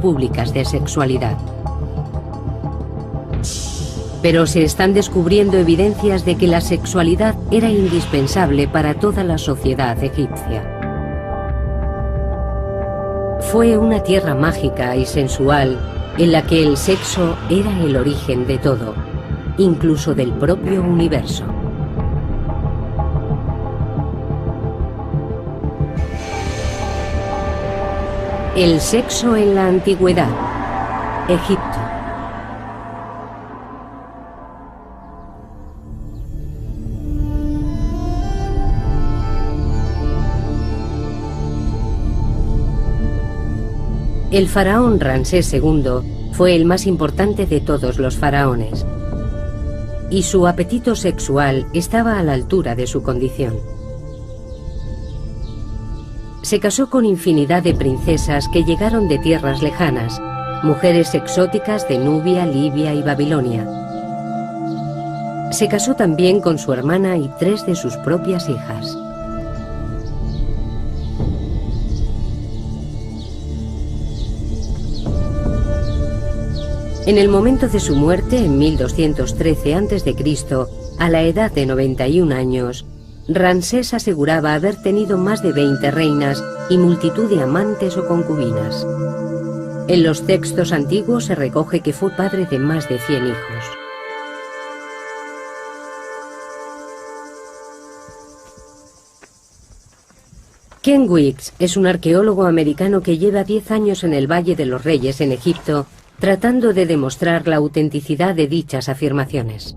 públicas de sexualidad. Pero se están descubriendo evidencias de que la sexualidad era indispensable para toda la sociedad egipcia. Fue una tierra mágica y sensual en la que el sexo era el origen de todo, incluso del propio universo. El sexo en la antigüedad. Egipto. El faraón Ramsés II fue el más importante de todos los faraones, y su apetito sexual estaba a la altura de su condición. Se casó con infinidad de princesas que llegaron de tierras lejanas, mujeres exóticas de Nubia, Libia y Babilonia. Se casó también con su hermana y 3 de sus propias hijas. En el momento de su muerte, en 1213 a.C., a la edad de 91 años, Ramsés aseguraba haber tenido más de 20 reinas y multitud de amantes o concubinas. En los textos antiguos se recoge que fue padre de más de 100 hijos. Ken Weeks es un arqueólogo americano que lleva 10 años en el Valle de los Reyes en Egipto, tratando de demostrar la autenticidad de dichas afirmaciones.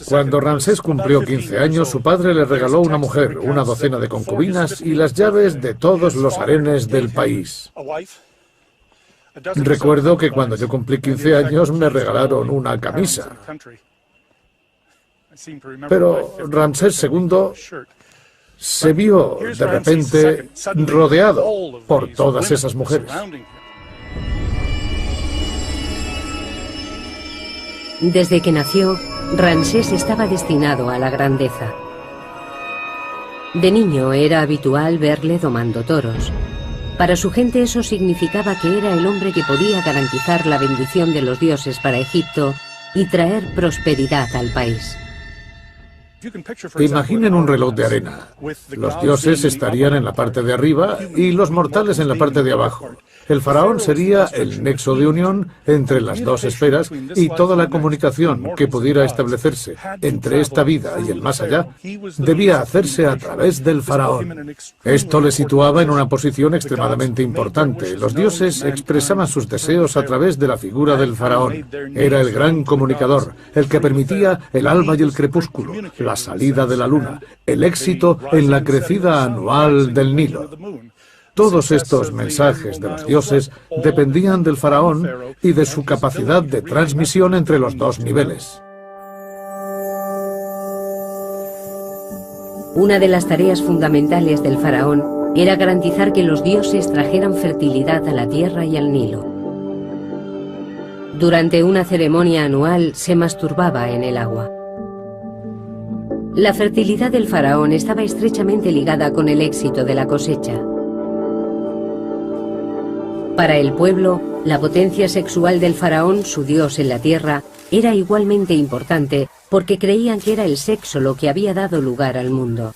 Cuando Ramsés cumplió 15 años, su padre le regaló una mujer, una docena de concubinas y las llaves de todos los harenes del país. Recuerdo que cuando yo cumplí 15 años me regalaron una camisa. Pero Ramsés II se vio de repente rodeado por todas esas mujeres. Desde que nació, Ramsés estaba destinado a la grandeza. De niño era habitual verle domando toros. Para su gente eso significaba que era el hombre que podía garantizar la bendición de los dioses para Egipto y traer prosperidad al país. Imaginen un reloj de arena. Los dioses estarían en la parte de arriba y los mortales en la parte de abajo. El faraón sería el nexo de unión entre las dos esferas y toda la comunicación que pudiera establecerse entre esta vida y el más allá debía hacerse a través del faraón. Esto le situaba en una posición extremadamente importante. Los dioses expresaban sus deseos a través de la figura del faraón. Era el gran comunicador, el que permitía el alba y el crepúsculo, la salida de la luna, el éxito en la crecida anual del Nilo. Todos estos mensajes de los dioses dependían del faraón y de su capacidad de transmisión entre los dos niveles. Una de las tareas fundamentales del faraón era garantizar que los dioses trajeran fertilidad a la tierra y al Nilo. Durante una ceremonia anual se masturbaba en el agua. La fertilidad del faraón estaba estrechamente ligada con el éxito de la cosecha. Para el pueblo, la potencia sexual del faraón, su dios en la tierra, era igualmente importante porque creían que era el sexo lo que había dado lugar al mundo.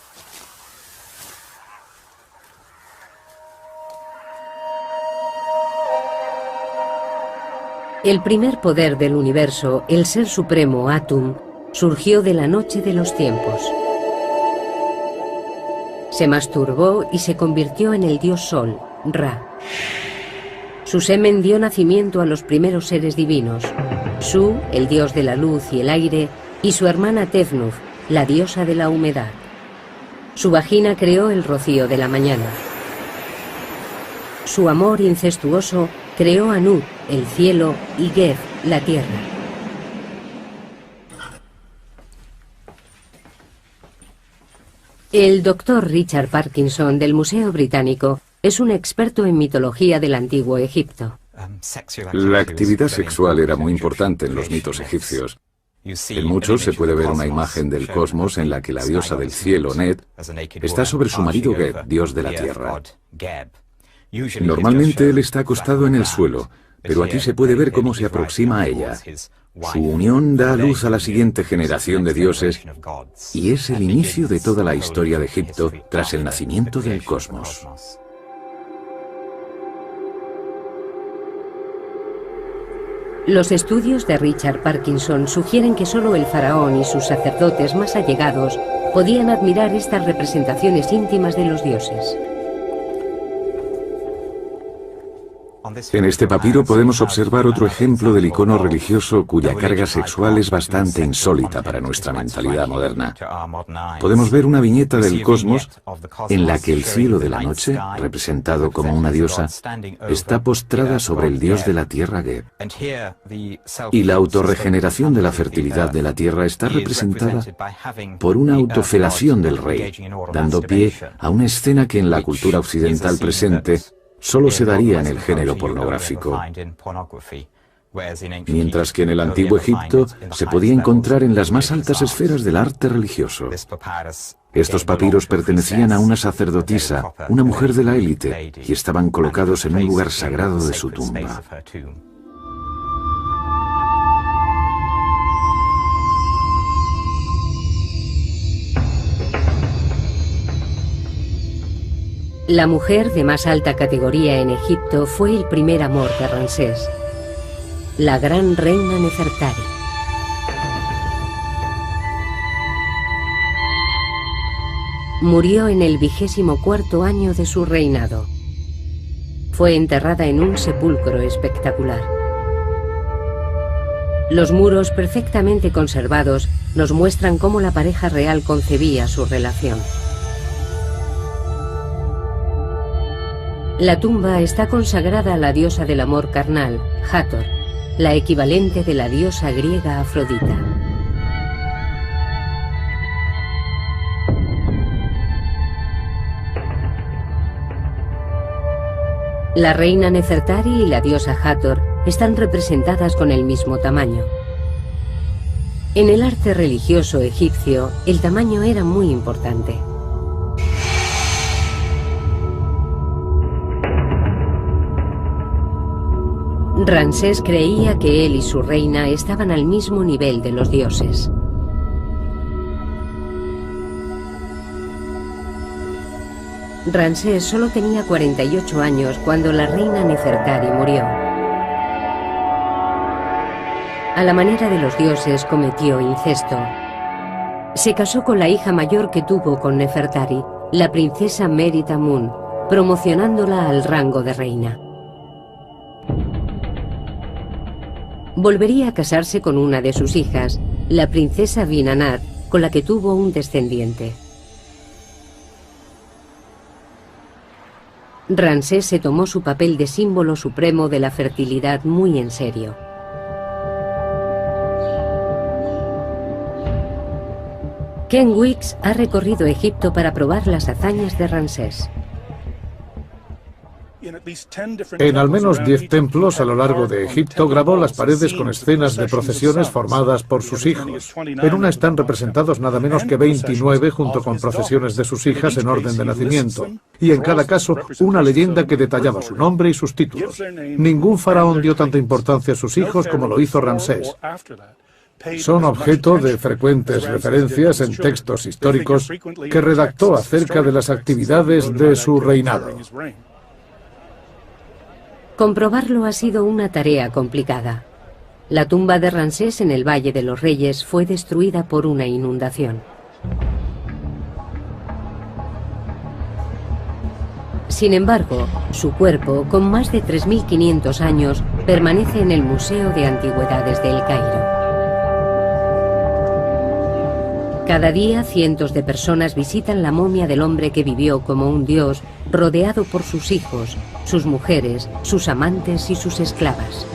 El primer poder del universo, el ser supremo Atum, surgió de la noche de los tiempos. Se masturbó y se convirtió en el dios Sol, Ra. Su semen dio nacimiento a los primeros seres divinos, Su, el dios de la luz y el aire, y su hermana Tefnut, la diosa de la humedad. Su vagina creó el rocío de la mañana. Su amor incestuoso creó a Nut, el cielo, y Geb, la tierra. El doctor Richard Parkinson del Museo Británico es un experto en mitología del antiguo Egipto. La actividad sexual era muy importante en los mitos egipcios. En muchos se puede ver una imagen del cosmos en la que la diosa del cielo, Net, está sobre su marido Geb, dios de la tierra. Normalmente él está acostado en el suelo, pero aquí se puede ver cómo se aproxima a ella. Su unión da luz a la siguiente generación de dioses y es el inicio de toda la historia de Egipto tras el nacimiento del cosmos. Los estudios de Richard Parkinson sugieren que solo el faraón y sus sacerdotes más allegados podían admirar estas representaciones íntimas de los dioses. En este papiro podemos observar otro ejemplo del icono religioso cuya carga sexual es bastante insólita para nuestra mentalidad moderna. Podemos ver una viñeta del cosmos en la que el cielo de la noche, representado como una diosa, está postrada sobre el dios de la tierra Geb. Y la autorregeneración de la fertilidad de la tierra está representada por una autofelación del rey, dando pie a una escena que en la cultura occidental presente solo se daría en el género pornográfico, mientras que en el antiguo Egipto se podía encontrar en las más altas esferas del arte religioso. Estos papiros pertenecían a una sacerdotisa, una mujer de la élite, y estaban colocados en un lugar sagrado de su tumba. La mujer de más alta categoría en Egipto fue el primer amor de Ramsés, la gran reina Nefertari. Murió en el 24º año de su reinado. Fue enterrada en un sepulcro espectacular. Los muros perfectamente conservados nos muestran cómo la pareja real concebía su relación. La tumba está consagrada a la diosa del amor carnal, Hathor, la equivalente de la diosa griega Afrodita. La reina Nefertari y la diosa Hathor están representadas con el mismo tamaño. En el arte religioso egipcio, el tamaño era muy importante. Ramsés creía que él y su reina estaban al mismo nivel de los dioses. Ramsés solo tenía 48 años cuando la reina Nefertari murió. A la manera de los dioses cometió incesto. Se casó con la hija mayor que tuvo con Nefertari, la princesa Meri-Tamun, promocionándola al rango de reina. Volvería a casarse con una de sus hijas, la princesa Binanat, con la que tuvo un descendiente. Ramsés se tomó su papel de símbolo supremo de la fertilidad muy en serio. Ken Weeks ha recorrido Egipto para probar las hazañas de Ramsés. En al menos 10 templos a lo largo de Egipto grabó las paredes con escenas de procesiones formadas por sus hijos. En una están representados nada menos que 29 junto con procesiones de sus hijas en orden de nacimiento. Y en cada caso una leyenda que detallaba su nombre y sus títulos. Ningún faraón dio tanta importancia a sus hijos como lo hizo Ramsés. Son objeto de frecuentes referencias en textos históricos que redactó acerca de las actividades de su reinado. Comprobarlo ha sido una tarea complicada. La tumba de Ramsés en el Valle de los Reyes fue destruida por una inundación. Sin embargo, su cuerpo, con más de 3.500 años, permanece en el Museo de Antigüedades de El Cairo. Cada día, cientos de personas visitan la momia del hombre que vivió como un dios, rodeado por sus hijos, sus mujeres, sus amantes y sus esclavas.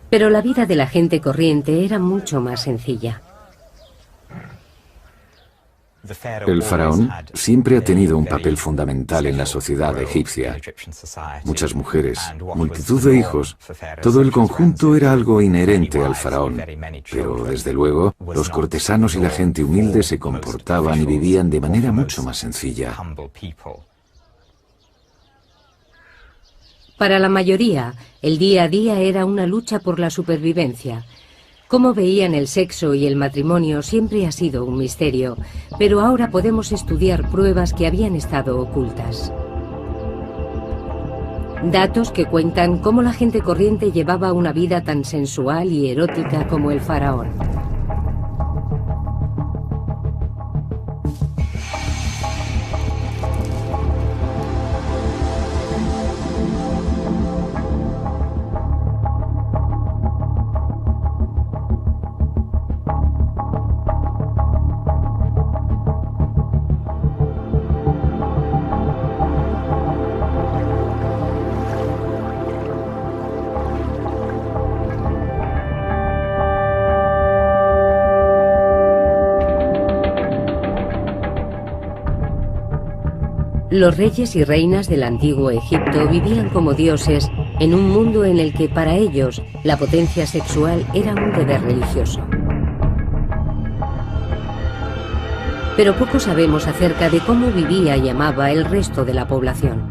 Pero la vida de la gente corriente era mucho más sencilla. El faraón siempre ha tenido un papel fundamental en la sociedad egipcia. Muchas mujeres, multitud de hijos, todo el conjunto era algo inherente al faraón. Pero, desde luego, los cortesanos y la gente humilde se comportaban y vivían de manera mucho más sencilla. Para la mayoría, el día a día era una lucha por la supervivencia. Cómo veían el sexo y el matrimonio siempre ha sido un misterio, pero ahora podemos estudiar pruebas que habían estado ocultas. Datos que cuentan cómo la gente corriente llevaba una vida tan sensual y erótica como el faraón. Los reyes y reinas del antiguo Egipto vivían como dioses en un mundo en el que para ellos la potencia sexual era un deber religioso. Pero poco sabemos acerca de cómo vivía y amaba el resto de la población.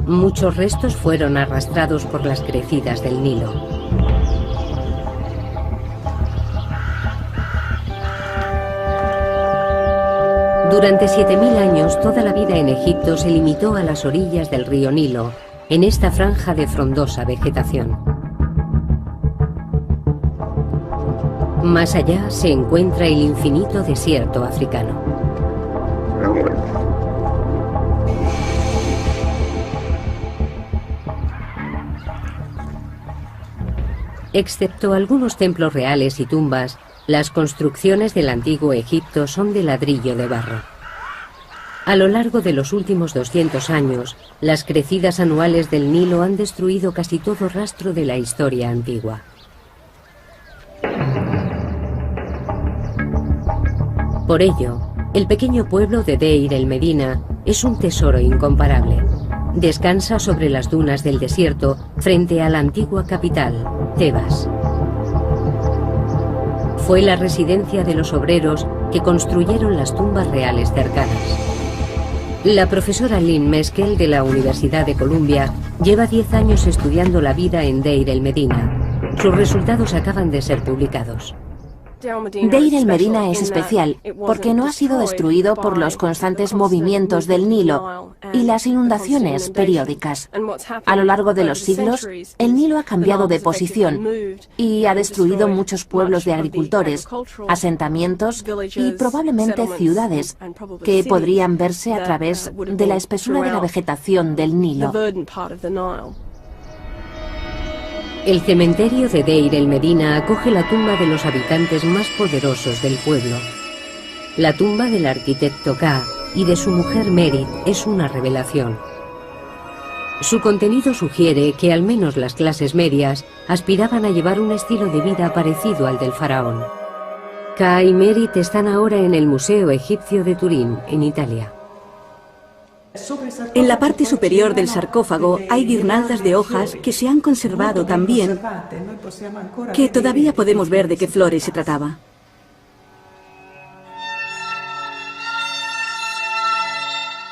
Muchos restos fueron arrastrados por las crecidas del Nilo. Durante 7000 años, toda la vida en Egipto se limitó a las orillas del río Nilo, en esta franja de frondosa vegetación. Más allá se encuentra el infinito desierto africano. Excepto algunos templos reales y tumbas, las construcciones del antiguo Egipto son de ladrillo de barro. A lo largo de los últimos 200 años, las crecidas anuales del Nilo han destruido casi todo rastro de la historia antigua. Por ello, el pequeño pueblo de Deir el Medina es un tesoro incomparable. Descansa sobre las dunas del desierto frente a la antigua capital, Tebas. Fue la residencia de los obreros que construyeron las tumbas reales cercanas. La profesora Lynn Meskel de la Universidad de Columbia lleva 10 años estudiando la vida en Deir el Medina. Sus resultados acaban de ser publicados. Deir el Medina es especial porque no ha sido destruido por los constantes movimientos del Nilo y las inundaciones periódicas. A lo largo de los siglos, el Nilo ha cambiado de posición y ha destruido muchos pueblos de agricultores, asentamientos y probablemente ciudades que podrían verse a través de la espesura de la vegetación del Nilo. El cementerio de Deir el Medina acoge la tumba de los habitantes más poderosos del pueblo. La tumba del arquitecto Ka y de su mujer Merit es una revelación. Su contenido sugiere que al menos las clases medias aspiraban a llevar un estilo de vida parecido al del faraón. Ka y Merit están ahora en el Museo Egipcio de Turín, en Italia. En la parte superior del sarcófago hay guirnaldas de hojas que se han conservado tan bien que todavía podemos ver de qué flores se trataba.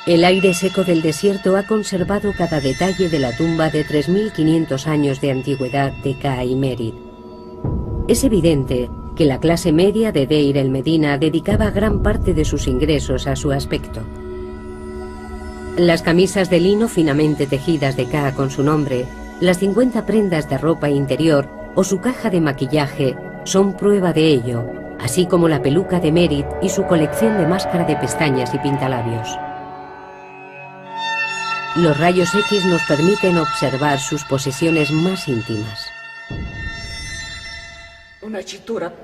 El aire seco del desierto ha conservado cada detalle de la tumba de 3500 años de antigüedad de Ka y Merit. Es evidente que la clase media de Deir el Medina dedicaba gran parte de sus ingresos a su aspecto. Las camisas de lino finamente tejidas de Ka con su nombre, las 50 prendas de ropa interior o su caja de maquillaje son prueba de ello, así como la peluca de Merit y su colección de máscara de pestañas y pintalabios. Los rayos X nos permiten observar sus posesiones más íntimas.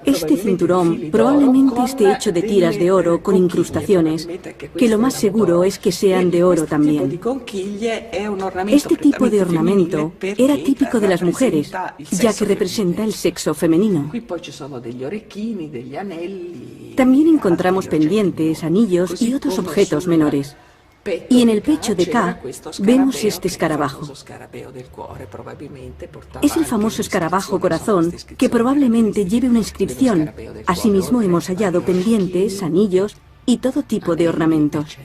Este cinturón probablemente esté hecho de tiras de oro con incrustaciones, que lo más seguro es que sean de oro también. Este tipo de ornamento era típico de las mujeres, ya que representa el sexo femenino. También encontramos pendientes, anillos y otros objetos menores. Y en el pecho de K vemos este escarabajo. Es el famoso escarabajo corazón que probablemente lleve una inscripción. Asimismo hemos hallado pendientes, anillos y todo tipo de ornamentos.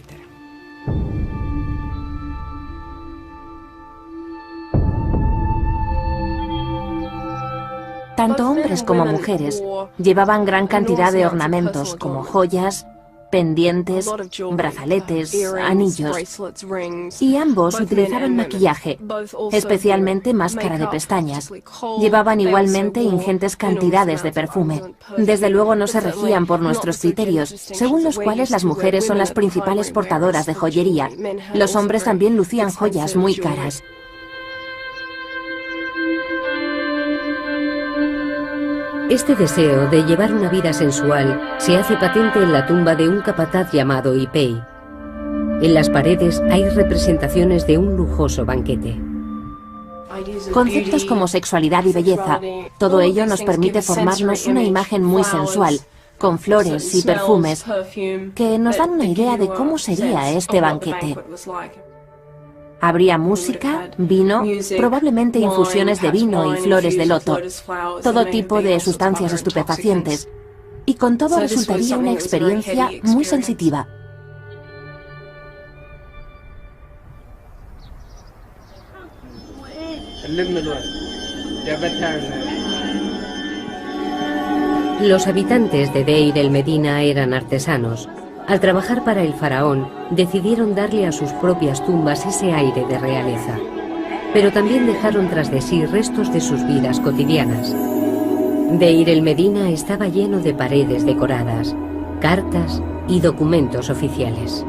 Tanto hombres como mujeres llevaban gran cantidad de ornamentos como joyas, pendientes, brazaletes, anillos, y ambos utilizaban maquillaje, especialmente máscara de pestañas. Llevaban igualmente ingentes cantidades de perfume. Desde luego no se regían por nuestros criterios, según los cuales las mujeres son las principales portadoras de joyería. Los hombres también lucían joyas muy caras. Este deseo de llevar una vida sensual se hace patente en la tumba de un capataz llamado Ipei. En las paredes hay representaciones de un lujoso banquete. Conceptos como sexualidad y belleza, todo ello nos permite formarnos una imagen muy sensual, con flores y perfumes, que nos dan una idea de cómo sería este banquete. Habría música, vino, probablemente infusiones de vino y flores de loto, todo tipo de sustancias estupefacientes, y con todo resultaría una experiencia muy sensitiva. Los habitantes de Deir el Medina eran artesanos. Al trabajar para el faraón, decidieron darle a sus propias tumbas ese aire de realeza. Pero también dejaron tras de sí restos de sus vidas cotidianas. Deir el Medina estaba lleno de paredes decoradas, cartas y documentos oficiales.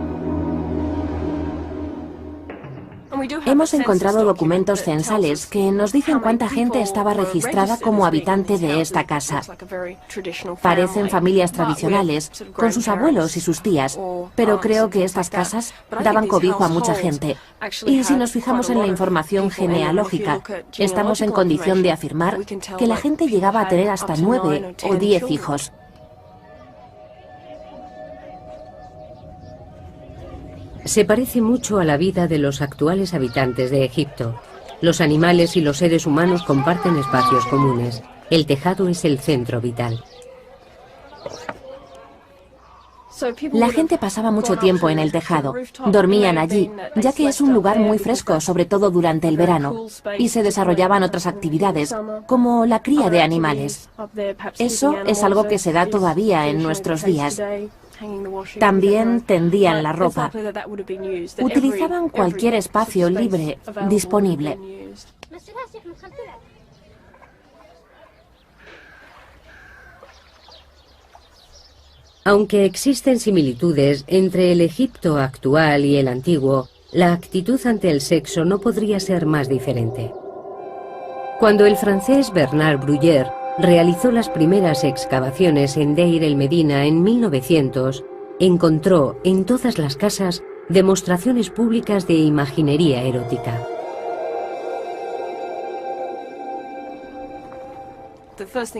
Hemos encontrado documentos censales que nos dicen cuánta gente estaba registrada como habitante de esta casa. Parecen familias tradicionales, con sus abuelos y sus tías, pero creo que estas casas daban cobijo a mucha gente. Y si nos fijamos en la información genealógica, estamos en condición de afirmar que la gente llegaba a tener hasta 9 o 10 hijos. Se parece mucho a la vida de los actuales habitantes de Egipto. Los animales y los seres humanos comparten espacios comunes. El tejado es el centro vital. La gente pasaba mucho tiempo en el tejado. Dormían allí, ya que es un lugar muy fresco, sobre todo durante el verano, y se desarrollaban otras actividades, como la cría de animales. Eso es algo que se da todavía en nuestros días. También tendían la ropa. Utilizaban cualquier espacio libre disponible. Aunque existen similitudes entre el Egipto actual y el antiguo, la actitud ante el sexo no podría ser más diferente. Cuando el francés Bernard Bruyère realizó las primeras excavaciones en Deir el Medina en 1900, encontró en todas las casas demostraciones públicas de imaginería erótica.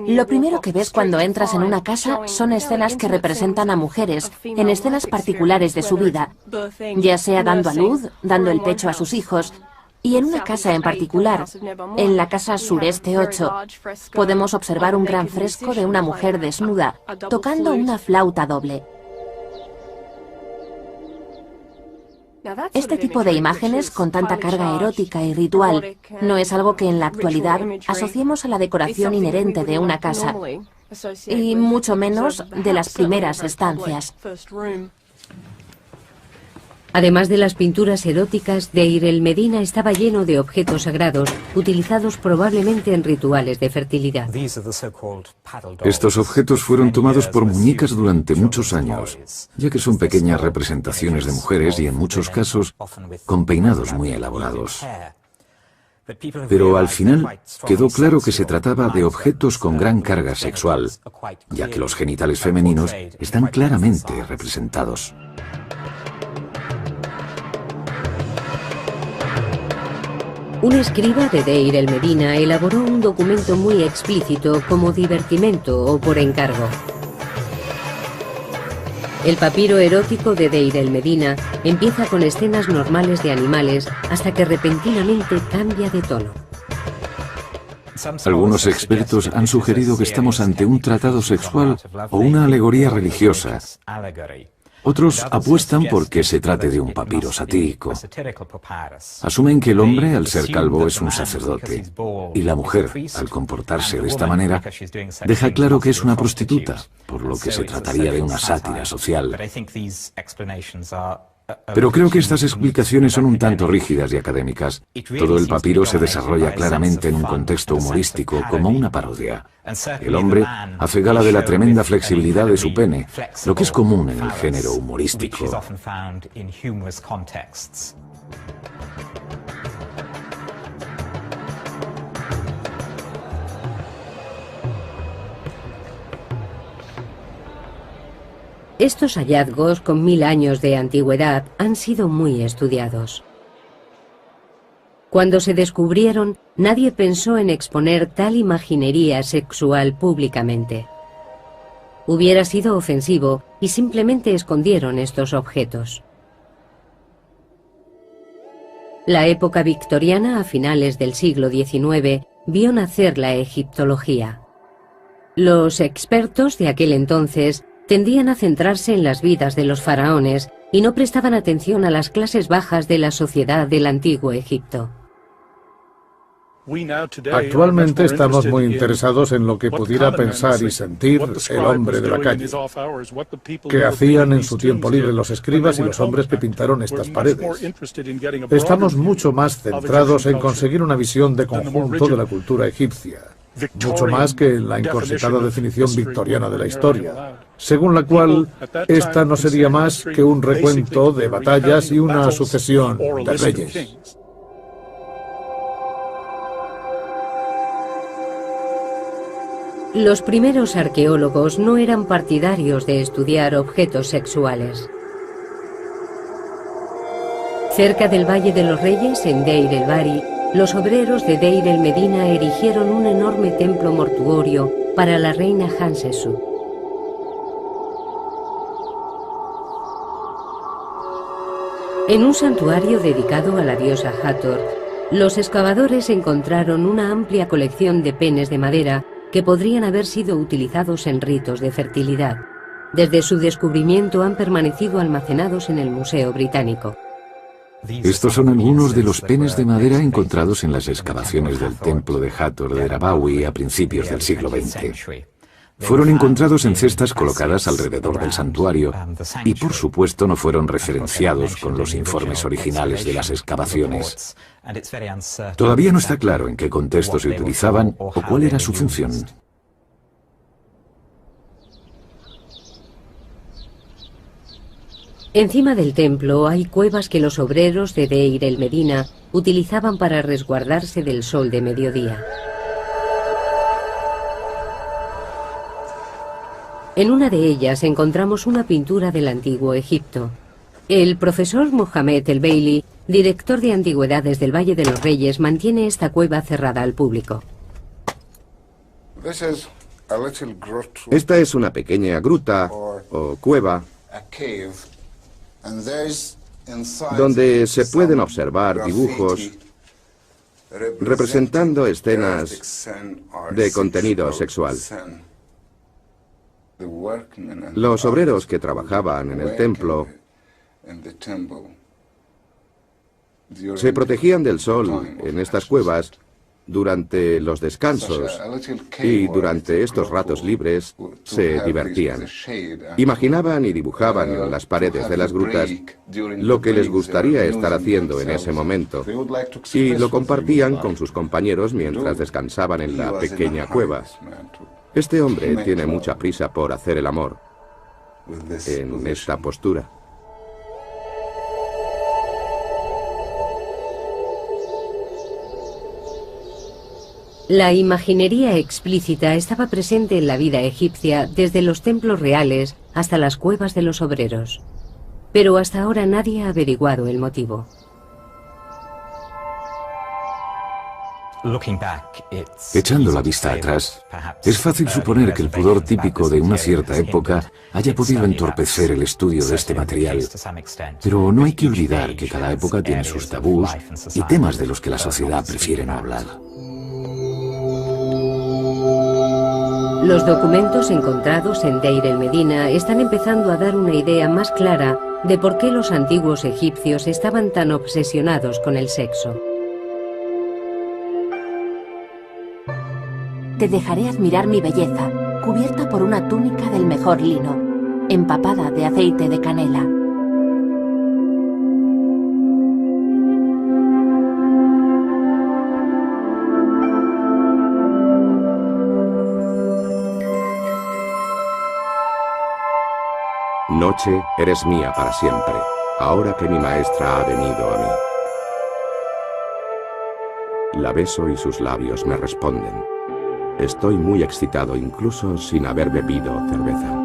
Lo primero que ves cuando entras en una casa son escenas que representan a mujeres en escenas particulares de su vida, ya sea dando a luz, dando el pecho a sus hijos. Y en una casa en particular, en la casa sureste 8, podemos observar un gran fresco de una mujer desnuda, tocando una flauta doble. Este tipo de imágenes con tanta carga erótica y ritual no es algo que en la actualidad asociemos a la decoración inherente de una casa, y mucho menos de las primeras estancias. Además de las pinturas eróticas, Deir el Medina estaba lleno de objetos sagrados, utilizados probablemente en rituales de fertilidad. Estos objetos fueron tomados por muñecas durante muchos años, ya que son pequeñas representaciones de mujeres y en muchos casos con peinados muy elaborados. Pero al final quedó claro que se trataba de objetos con gran carga sexual, ya que los genitales femeninos están claramente representados. Un escriba de Deir el Medina elaboró un documento muy explícito como divertimento o por encargo. El papiro erótico de Deir el Medina empieza con escenas normales de animales hasta que repentinamente cambia de tono. Algunos expertos han sugerido que estamos ante un tratado sexual o una alegoría religiosa. Otros apuestan por que se trate de un papiro satírico. Asumen que el hombre, al ser calvo, es un sacerdote, y la mujer, al comportarse de esta manera, deja claro que es una prostituta, por lo que se trataría de una sátira social. Pero creo que estas explicaciones son un tanto rígidas y académicas. Todo el papiro se desarrolla claramente en un contexto humorístico, como una parodia. El hombre hace gala de la tremenda flexibilidad de su pene, lo que es común en el género humorístico. Estos hallazgos, con 1000 años de antigüedad, han sido muy estudiados. Cuando se descubrieron, nadie pensó en exponer tal imaginería sexual públicamente. Hubiera sido ofensivo y simplemente escondieron estos objetos. La época victoriana, a finales del siglo XIX, vio nacer la egiptología. Los expertos de aquel entonces tendían a centrarse en las vidas de los faraones y no prestaban atención a las clases bajas de la sociedad del antiguo Egipto. Actualmente estamos muy interesados en lo que pudiera pensar y sentir el hombre de la calle, que hacían en su tiempo libre los escribas y los hombres que pintaron estas paredes. Estamos mucho más centrados en conseguir una visión de conjunto de la cultura egipcia, mucho más que en la encorsetada definición victoriana de la historia, según la cual esta no sería más que un recuento de batallas y una sucesión de reyes. Los primeros arqueólogos no eran partidarios de estudiar objetos sexuales. Cerca del Valle de los Reyes, en Deir el Bari, los obreros de Deir el Medina erigieron un enorme templo mortuorio para la reina Hatshepsut. En un santuario dedicado a la diosa Hathor, los excavadores encontraron una amplia colección de penes de madera que podrían haber sido utilizados en ritos de fertilidad. Desde su descubrimiento han permanecido almacenados en el Museo Británico. Estos son algunos de los penes de madera encontrados en las excavaciones del templo de Hathor de Rabawi a principios del siglo XX. Fueron encontrados en cestas colocadas alrededor del santuario y, por supuesto, no fueron referenciados con los informes originales de las excavaciones. Todavía no está claro en qué contexto se utilizaban o cuál era su función. Encima del templo hay cuevas que los obreros de Deir el Medina utilizaban para resguardarse del sol de mediodía. En una de ellas encontramos una pintura del antiguo Egipto. El profesor Mohamed El Bailey, director de antigüedades del Valle de los Reyes, mantiene esta cueva cerrada al público. Esta es una pequeña gruta o cueva donde se pueden observar dibujos representando escenas de contenido sexual. Los obreros que trabajaban en el templo se protegían del sol en estas cuevas durante los descansos y durante estos ratos libres se divertían. Imaginaban y dibujaban en las paredes de las grutas lo que les gustaría estar haciendo en ese momento y lo compartían con sus compañeros mientras descansaban en la pequeña cueva. Este hombre tiene mucha prisa por hacer el amor en esta postura. La imaginería explícita estaba presente en la vida egipcia desde los templos reales hasta las cuevas de los obreros. Pero hasta ahora nadie ha averiguado el motivo. Echando la vista atrás, es fácil suponer que el pudor típico de una cierta época haya podido entorpecer el estudio de este material. Pero no hay que olvidar que cada época tiene sus tabús y temas de los que la sociedad prefiere no hablar. Los documentos encontrados en Deir el-Medina están empezando a dar una idea más clara de por qué los antiguos egipcios estaban tan obsesionados con el sexo. Te dejaré admirar mi belleza, cubierta por una túnica del mejor lino, empapada de aceite de canela. Noche, eres mía para siempre, ahora que mi maestra ha venido a mí. La beso y sus labios me responden. Estoy muy excitado incluso sin haber bebido cerveza.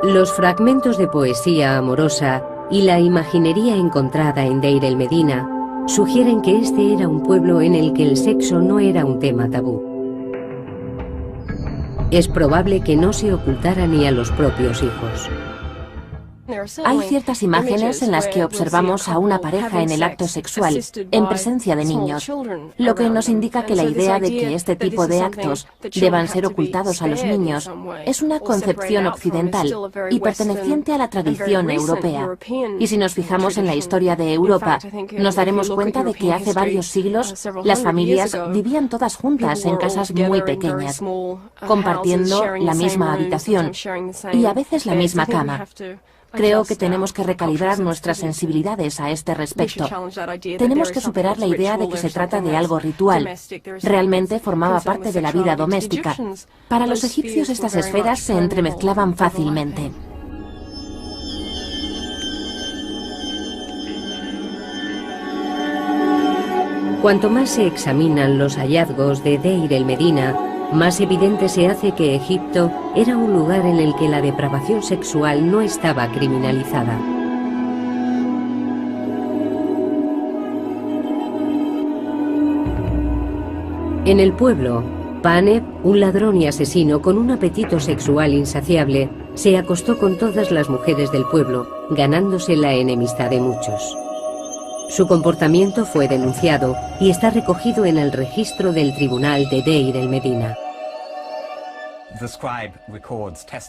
Los fragmentos de poesía amorosa y la imaginería encontrada en Deir el-Medina sugieren que este era un pueblo en el que el sexo no era un tema tabú. Es probable que no se ocultara ni a los propios hijos. Hay ciertas imágenes en las que observamos a una pareja en el acto sexual, en presencia de niños, lo que nos indica que la idea de que este tipo de actos deban ser ocultados a los niños es una concepción occidental y perteneciente a la tradición europea. Y si nos fijamos en la historia de Europa, nos daremos cuenta de que hace varios siglos las familias vivían todas juntas en casas muy pequeñas, compartiendo la misma habitación y a veces la misma cama. Creo que tenemos que recalibrar nuestras sensibilidades a este respecto. Tenemos que superar la idea de que se trata de algo ritual. Realmente formaba parte de la vida doméstica. Para los egipcios estas esferas se entremezclaban fácilmente. Cuanto más se examinan los hallazgos de Deir el-Medina, más evidente se hace que Egipto era un lugar en el que la depravación sexual no estaba criminalizada. En el pueblo, Paneb, un ladrón y asesino con un apetito sexual insaciable, se acostó con todas las mujeres del pueblo, ganándose la enemistad de muchos. Su comportamiento fue denunciado y está recogido en el registro del tribunal de Deir el-Medina.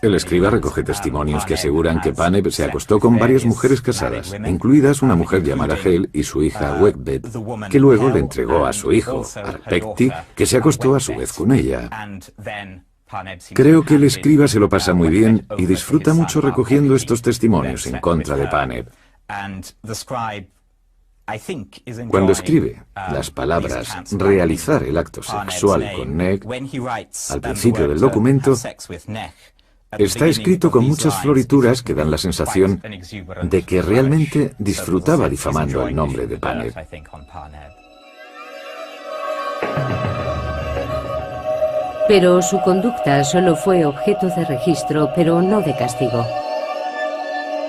El escriba recoge testimonios que aseguran que Paneb se acostó con varias mujeres casadas, incluidas una mujer llamada Hel y su hija Wegbet, que luego le entregó a su hijo, Arpekti, que se acostó a su vez con ella. Creo que el escriba se lo pasa muy bien y disfruta mucho recogiendo estos testimonios en contra de Paneb. Cuando escribe las palabras realizar el acto sexual con Neg, al principio del documento, está escrito con muchas florituras que dan la sensación de que realmente disfrutaba difamando el nombre de Paneb. Pero su conducta solo fue objeto de registro, pero no de castigo.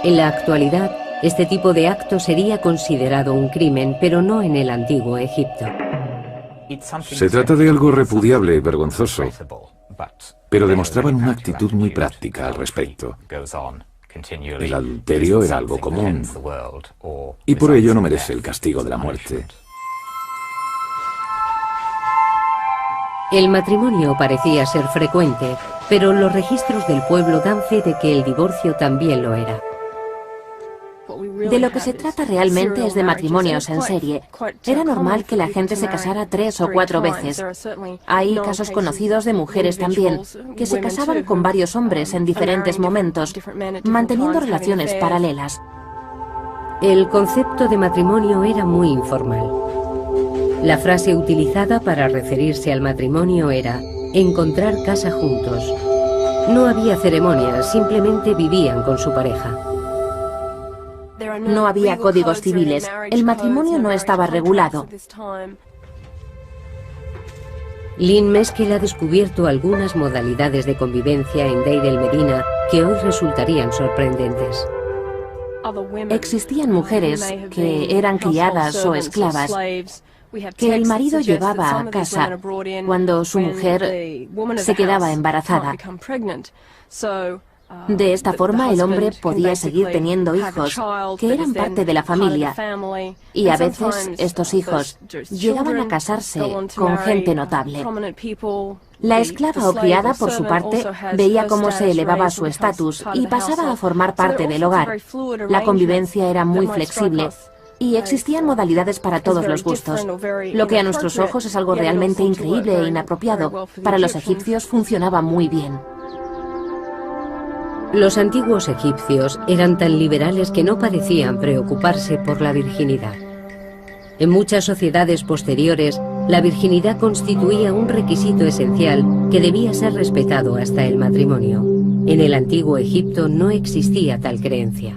En la actualidad, este tipo de acto sería considerado un crimen, pero no en el antiguo Egipto. Se trata de algo repudiable y vergonzoso, pero demostraban una actitud muy práctica al respecto. El adulterio era algo común, y por ello no merece el castigo de la muerte. El matrimonio parecía ser frecuente, pero los registros del pueblo dan fe de que el divorcio también lo era. De lo que se trata realmente es de matrimonios en serie. Era normal que la gente se casara 3 o 4 veces. Hay casos conocidos de mujeres también, que se casaban con varios hombres en diferentes momentos, manteniendo relaciones paralelas. El concepto de matrimonio era muy informal. La frase utilizada para referirse al matrimonio era encontrar casa juntos. No había ceremonias, simplemente vivían con su pareja. No había códigos civiles, el matrimonio no estaba regulado. Lynn Meskel ha descubierto algunas modalidades de convivencia en Deir el-Medina que hoy resultarían sorprendentes. Existían mujeres que eran criadas o esclavas, que el marido llevaba a casa cuando su mujer se quedaba embarazada. De esta forma, el hombre podía seguir teniendo hijos, que eran parte de la familia, y a veces estos hijos llegaban a casarse con gente notable. La esclava o criada, por su parte, veía cómo se elevaba su estatus y pasaba a formar parte del hogar. La convivencia era muy flexible y existían modalidades para todos los gustos. Lo que a nuestros ojos es algo realmente increíble e inapropiado, para los egipcios funcionaba muy bien. Los antiguos egipcios eran tan liberales que no parecían preocuparse por la virginidad. En muchas sociedades posteriores, la virginidad constituía un requisito esencial que debía ser respetado hasta el matrimonio. En el antiguo Egipto no existía tal creencia.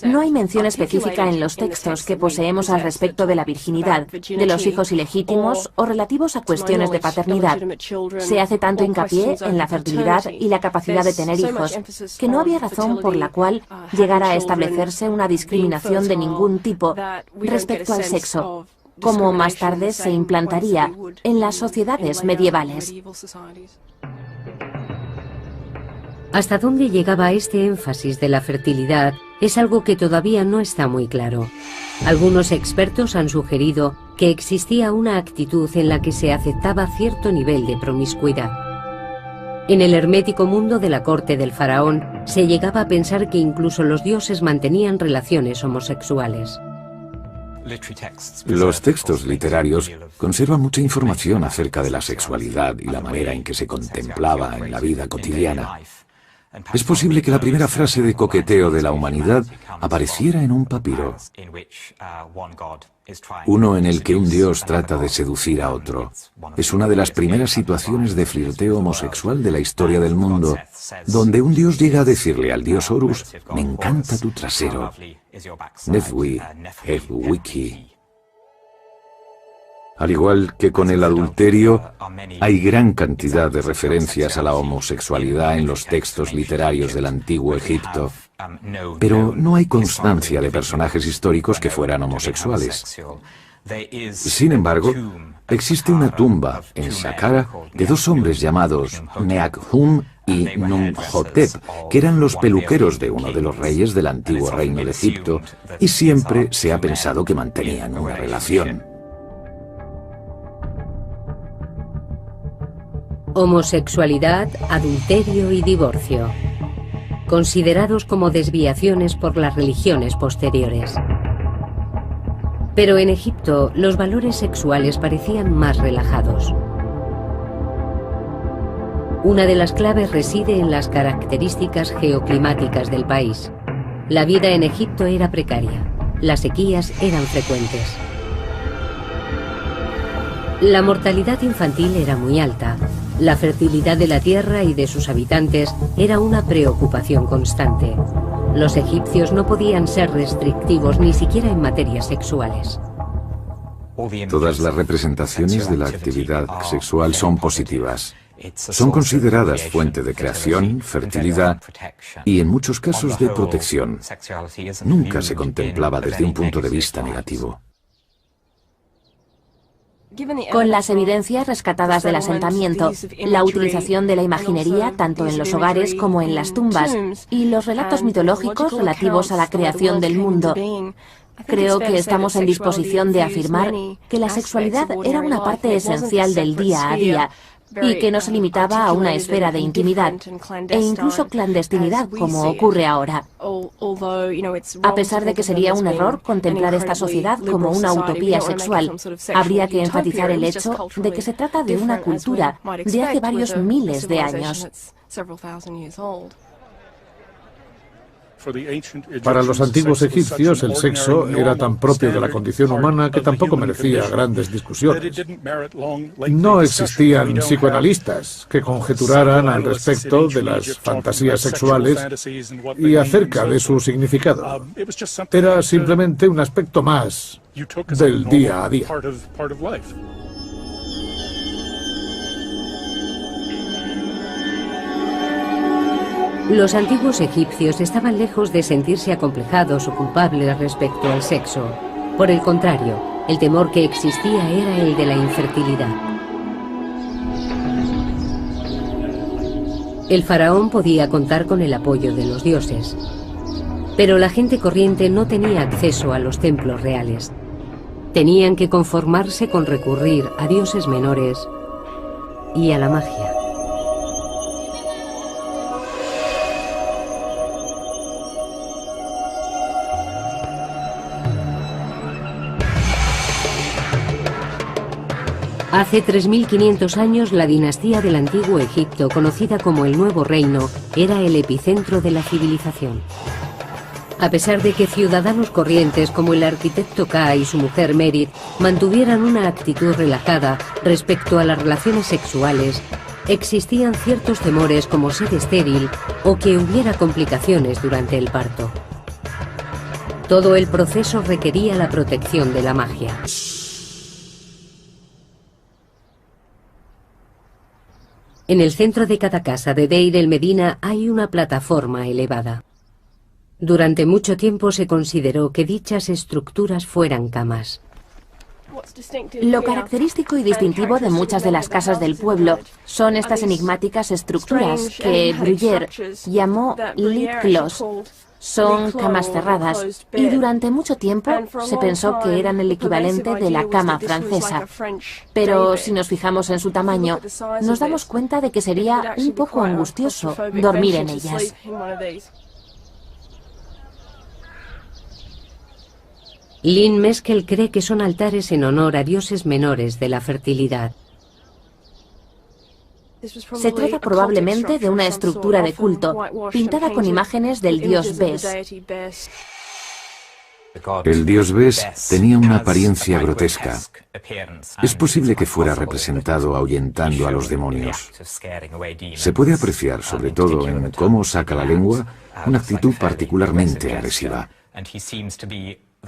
No hay mención específica en los textos que poseemos al respecto de la virginidad, de los hijos ilegítimos o relativos a cuestiones de paternidad. Se hace tanto hincapié en la fertilidad y la capacidad de tener hijos, que no había razón por la cual llegara a establecerse una discriminación de ningún tipo respecto al sexo, como más tarde se implantaría en las sociedades medievales. Hasta dónde llegaba este énfasis de la fertilidad es algo que todavía no está muy claro. Algunos expertos han sugerido que existía una actitud en la que se aceptaba cierto nivel de promiscuidad. En el hermético mundo de la corte del faraón se llegaba a pensar que incluso los dioses mantenían relaciones homosexuales. Los textos literarios conservan mucha información acerca de la sexualidad y la manera en que se contemplaba en la vida cotidiana. Es posible que la primera frase de coqueteo de la humanidad apareciera en un papiro, uno en el que un dios trata de seducir a otro. Es una de las primeras situaciones de flirteo homosexual de la historia del mundo, donde un dios llega a decirle al dios Horus: «Me encanta tu trasero». Nefwi, Wiki. Al igual que con el adulterio, hay gran cantidad de referencias a la homosexualidad en los textos literarios del antiguo Egipto, pero no hay constancia de personajes históricos que fueran homosexuales. Sin embargo, existe una tumba en Saqqara de dos hombres llamados Neakhum y Numhotep, que eran los peluqueros de uno de los reyes del antiguo reino de Egipto, y siempre se ha pensado que mantenían una relación. Homosexualidad, adulterio y divorcio, considerados como desviaciones por las religiones posteriores. Pero en Egipto los valores sexuales parecían más relajados. Una de las claves reside en las características geoclimáticas del país. La vida en Egipto era precaria, las sequías eran frecuentes. La mortalidad infantil era muy alta. La fertilidad de la tierra y de sus habitantes era una preocupación constante. Los egipcios no podían ser restrictivos ni siquiera en materias sexuales. Todas las representaciones de la actividad sexual son positivas. Son consideradas fuente de creación, fertilidad y, en muchos casos, de protección. Nunca se contemplaba desde un punto de vista negativo. Con las evidencias rescatadas del asentamiento, la utilización de la imaginería tanto en los hogares como en las tumbas y los relatos mitológicos relativos a la creación del mundo, creo que estamos en disposición de afirmar que la sexualidad era una parte esencial del día a día y que no se limitaba a una esfera de intimidad e incluso clandestinidad como ocurre ahora. A pesar de que sería un error contemplar esta sociedad como una utopía sexual, habría que enfatizar el hecho de que se trata de una cultura de hace varios miles de años. Para los antiguos egipcios, el sexo era tan propio de la condición humana que tampoco merecía grandes discusiones. No existían psicoanalistas que conjeturaran al respecto de las fantasías sexuales y acerca de su significado. Era simplemente un aspecto más del día a día. Los antiguos egipcios estaban lejos de sentirse acomplejados o culpables respecto al sexo. Por el contrario, el temor que existía era el de la infertilidad. El faraón podía contar con el apoyo de los dioses, pero la gente corriente no tenía acceso a los templos reales. Tenían que conformarse con recurrir a dioses menores y a la magia. Hace 3.500 años, la dinastía del Antiguo Egipto, conocida como el Nuevo Reino, era el epicentro de la civilización. A pesar de que ciudadanos corrientes como el arquitecto Ka y su mujer Merit mantuvieran una actitud relajada respecto a las relaciones sexuales, existían ciertos temores como ser estéril o que hubiera complicaciones durante el parto. Todo el proceso requería la protección de la magia. En el centro de cada casa de Deir el-Medina hay una plataforma elevada. Durante mucho tiempo se consideró que dichas estructuras fueran camas. Lo característico y distintivo de muchas de las casas del pueblo son estas enigmáticas estructuras que Bruyère llamó lit clos. Son camas cerradas y durante mucho tiempo se pensó que eran el equivalente de la cama francesa. Pero si nos fijamos en su tamaño, nos damos cuenta de que sería un poco angustioso dormir en ellas. Lynn Meskel cree que son altares en honor a dioses menores de la fertilidad. Se trata probablemente de una estructura de culto, pintada con imágenes del dios Bes. El dios Bes tenía una apariencia grotesca. Es posible que fuera representado ahuyentando a los demonios. Se puede apreciar, sobre todo en cómo saca la lengua, una actitud particularmente agresiva.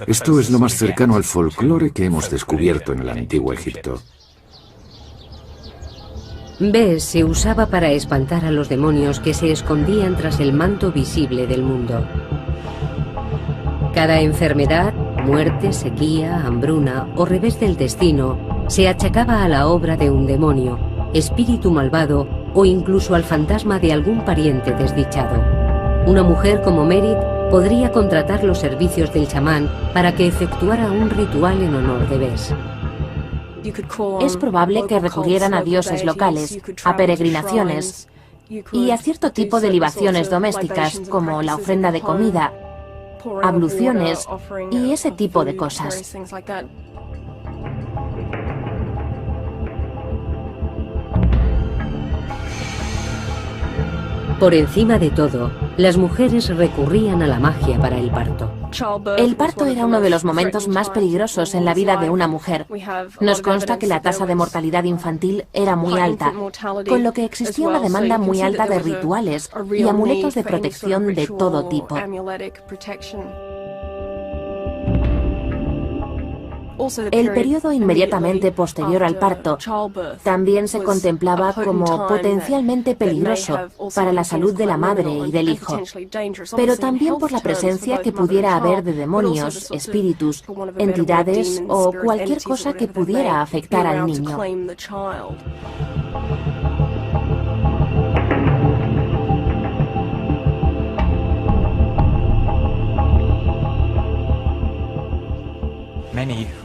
Esto es lo más cercano al folclore que hemos descubierto en el Antiguo Egipto. Bes se usaba para espantar a los demonios que se escondían tras el manto visible del mundo. Cada enfermedad, muerte, sequía, hambruna o revés del destino se achacaba a la obra de un demonio, espíritu malvado o incluso al fantasma de algún pariente desdichado. Una mujer como Merit podría contratar los servicios del chamán para que efectuara un ritual en honor de Bes. Es probable que recurrieran a dioses locales, a peregrinaciones y a cierto tipo de libaciones domésticas, como la ofrenda de comida, abluciones y ese tipo de cosas. Por encima de todo, las mujeres recurrían a la magia para el parto. El parto era uno de los momentos más peligrosos en la vida de una mujer. Nos consta que la tasa de mortalidad infantil era muy alta, con lo que existía una demanda muy alta de rituales y amuletos de protección de todo tipo. El periodo inmediatamente posterior al parto también se contemplaba como potencialmente peligroso para la salud de la madre y del hijo, pero también por la presencia que pudiera haber de demonios, espíritus, entidades o cualquier cosa que pudiera afectar al niño.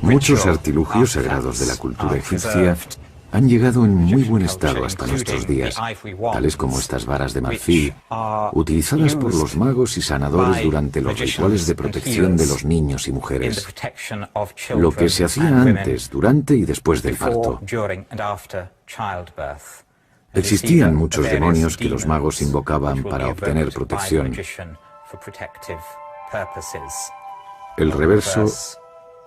Muchos artilugios sagrados de la cultura egipcia han llegado en muy buen estado hasta nuestros días, tales como estas varas de marfil, utilizadas por los magos y sanadores durante los rituales de protección de los niños y mujeres, lo que se hacía antes, durante y después del parto. Existían muchos demonios que los magos invocaban para obtener protección. El reverso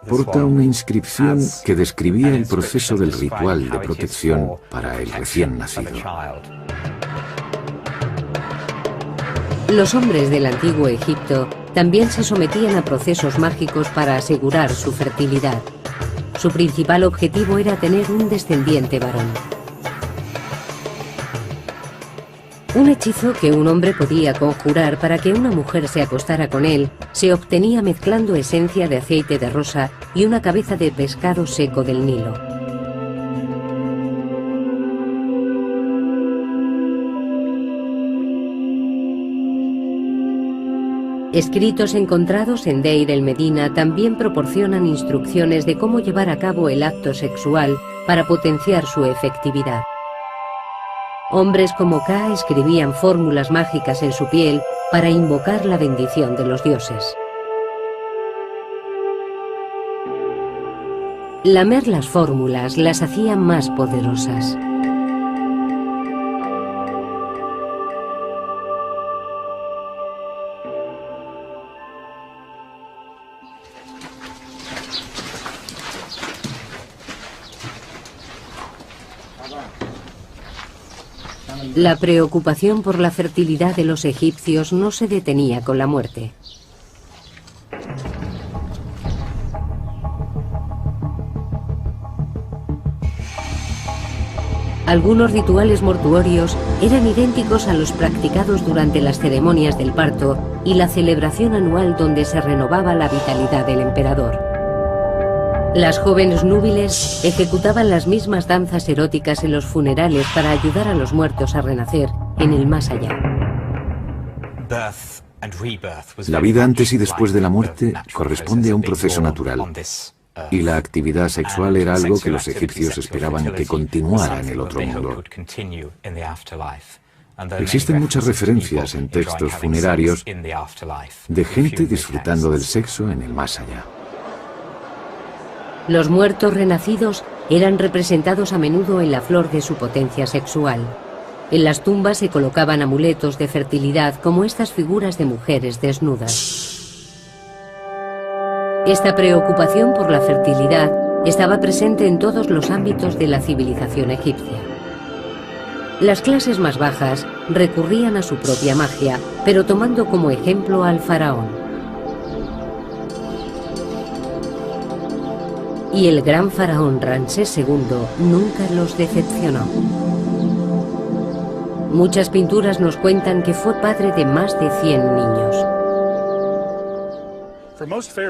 porta una inscripción que describía el proceso del ritual de protección para el recién nacido. Los hombres del antiguo Egipto también se sometían a procesos mágicos para asegurar su fertilidad. Su principal objetivo era tener un descendiente varón. Un hechizo que un hombre podía conjurar para que una mujer se acostara con él se obtenía mezclando esencia de aceite de rosa y una cabeza de pescado seco del Nilo. Escritos encontrados en Deir el-Medina también proporcionan instrucciones de cómo llevar a cabo el acto sexual para potenciar su efectividad. Hombres como Ka escribían fórmulas mágicas en su piel para invocar la bendición de los dioses. Lamer las fórmulas las hacía más poderosas. La preocupación por la fertilidad de los egipcios no se detenía con la muerte. Algunos rituales mortuorios eran idénticos a los practicados durante las ceremonias del parto y la celebración anual donde se renovaba la vitalidad del emperador. Las jóvenes núbiles ejecutaban las mismas danzas eróticas en los funerales para ayudar a los muertos a renacer en el más allá. La vida antes y después de la muerte corresponde a un proceso natural, y la actividad sexual era algo que los egipcios esperaban que continuara en el otro mundo. Existen muchas referencias en textos funerarios de gente disfrutando del sexo en el más allá. Los muertos renacidos eran representados a menudo en la flor de su potencia sexual. En las tumbas se colocaban amuletos de fertilidad como estas figuras de mujeres desnudas. Esta preocupación por la fertilidad estaba presente en todos los ámbitos de la civilización egipcia. Las clases más bajas recurrían a su propia magia, pero tomando como ejemplo al faraón. Y el gran faraón Ramsés II nunca los decepcionó. Muchas pinturas nos cuentan que fue padre de más de 100 niños.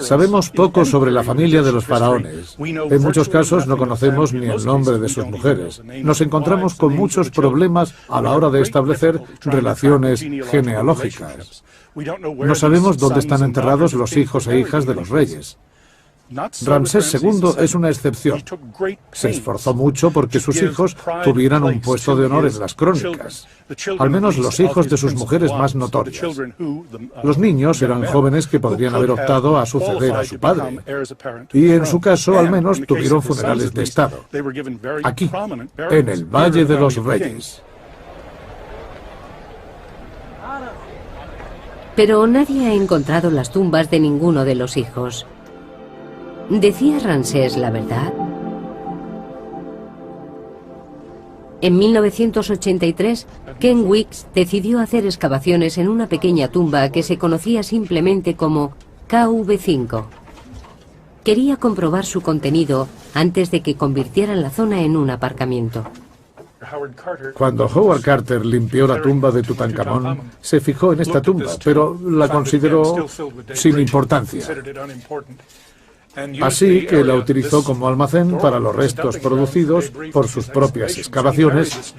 Sabemos poco sobre la familia de los faraones. En muchos casos no conocemos ni el nombre de sus mujeres. Nos encontramos con muchos problemas a la hora de establecer relaciones genealógicas. No sabemos dónde están enterrados los hijos e hijas de los reyes. Ramsés II es una excepción. Se esforzó mucho porque sus hijos tuvieran un puesto de honor en las crónicas, al menos los hijos de sus mujeres más notorias. Los niños eran jóvenes que podrían haber optado a suceder a su padre, y en su caso al menos tuvieron funerales de Estado, aquí, en el Valle de los Reyes. Pero nadie ha encontrado las tumbas de ninguno de los hijos. ¿Decía Ramsés la verdad? En 1983, Ken Weeks decidió hacer excavaciones en una pequeña tumba que se conocía simplemente como KV5. Quería comprobar su contenido antes de que convirtieran la zona en un aparcamiento. Cuando Howard Carter limpió la tumba de Tutankamón, se fijó en esta tumba, pero la consideró sin importancia. Así que la utilizó como almacén para los restos producidos por sus propias excavaciones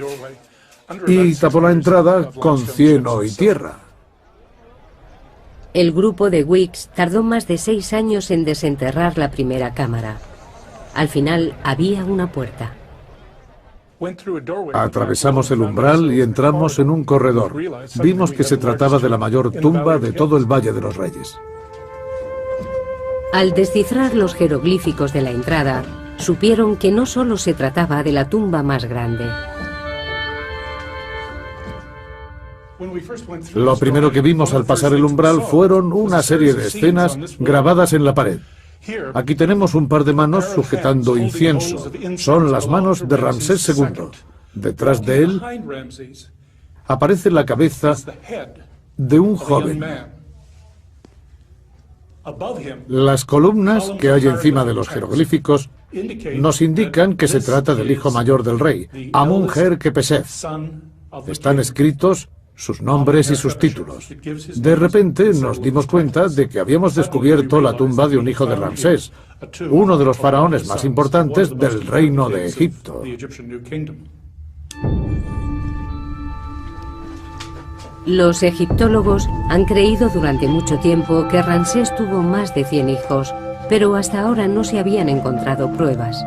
y tapó la entrada con cieno y tierra. El grupo de Weeks tardó más de 6 años en desenterrar la primera cámara. Al final había una puerta. Atravesamos el umbral y entramos en un corredor. Vimos que se trataba de la mayor tumba de todo el Valle de los Reyes. Al descifrar los jeroglíficos de la entrada, supieron que no solo se trataba de la tumba más grande. Lo primero que vimos al pasar el umbral fueron una serie de escenas grabadas en la pared. Aquí tenemos un par de manos sujetando incienso. Son las manos de Ramsés II. Detrás de él aparece la cabeza de un joven. Las columnas que hay encima de los jeroglíficos nos indican que se trata del hijo mayor del rey, Amun-Her-Kepesef. Están escritos sus nombres y sus títulos. De repente nos dimos cuenta de que habíamos descubierto la tumba de un hijo de Ramsés, uno de los faraones más importantes del reino de Egipto. Los egiptólogos han creído durante mucho tiempo que Ramsés tuvo más de 100 hijos, pero hasta ahora no se habían encontrado pruebas.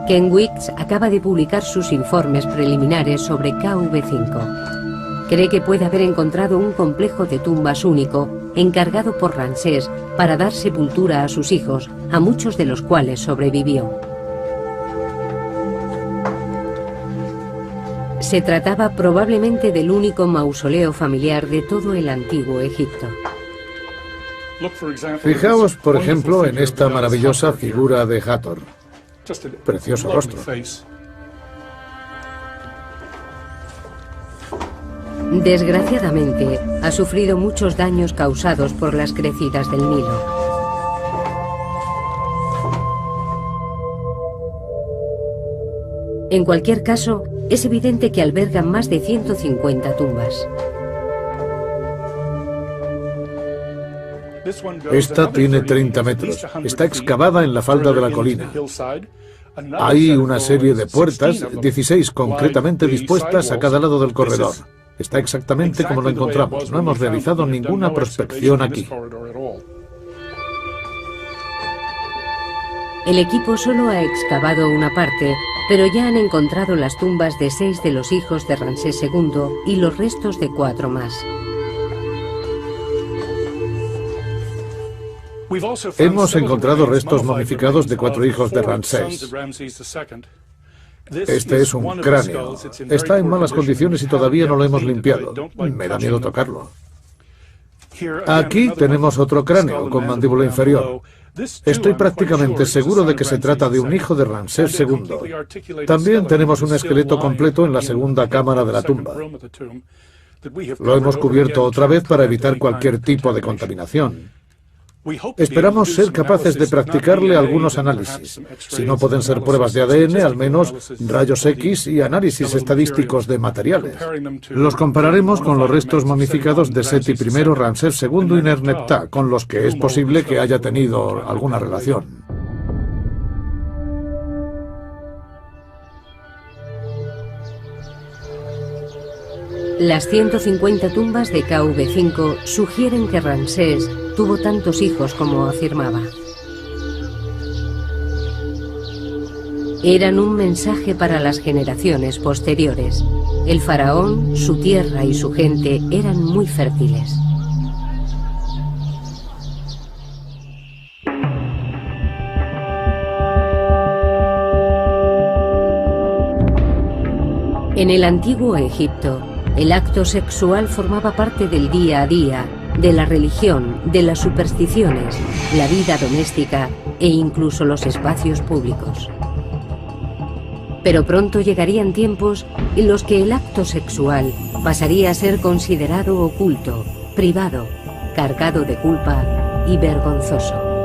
Ken Weeks acaba de publicar sus informes preliminares sobre KV5. Cree que puede haber encontrado un complejo de tumbas único, encargado por Ramsés para dar sepultura a sus hijos, a muchos de los cuales sobrevivió. Se trataba probablemente del único mausoleo familiar de todo el antiguo Egipto. Fijaos, por ejemplo, en esta maravillosa figura de Hathor. Precioso rostro. Desgraciadamente, ha sufrido muchos daños causados por las crecidas del Nilo. En cualquier caso, es evidente que albergan más de 150 tumbas. Esta tiene 30 metros. Está excavada en la falda de la colina. Hay una serie de puertas, 16 concretamente dispuestas a cada lado del corredor. Está exactamente como lo encontramos. No hemos realizado ninguna prospección aquí. El equipo solo ha excavado una parte, pero ya han encontrado las tumbas de 6 de los hijos de Ramsés II y los restos de 4 más. Hemos encontrado restos momificados de 4 hijos de Ramsés. Este es un cráneo. Está en malas condiciones y todavía no lo hemos limpiado. Me da miedo tocarlo. Aquí tenemos otro cráneo con mandíbula inferior. Estoy prácticamente seguro de que se trata de un hijo de Ramsés II. También tenemos un esqueleto completo en la segunda cámara de la tumba. Lo hemos cubierto otra vez para evitar cualquier tipo de contaminación. Esperamos ser capaces de practicarle algunos análisis. Si no pueden ser pruebas de ADN, al menos rayos X y análisis estadísticos de materiales. Los compararemos con los restos momificados de Seti I, Ramsés II y Nerneptah, con los que es posible que haya tenido alguna relación. Las 150 tumbas de KV5 sugieren que Ramsés tuvo tantos hijos como afirmaba. Eran un mensaje para las generaciones posteriores. El faraón, su tierra y su gente eran muy fértiles. En el antiguo Egipto, el acto sexual formaba parte del día a día, de la religión, de las supersticiones, la vida doméstica e incluso los espacios públicos. Pero pronto llegarían tiempos en los que el acto sexual pasaría a ser considerado oculto, privado, cargado de culpa y vergonzoso.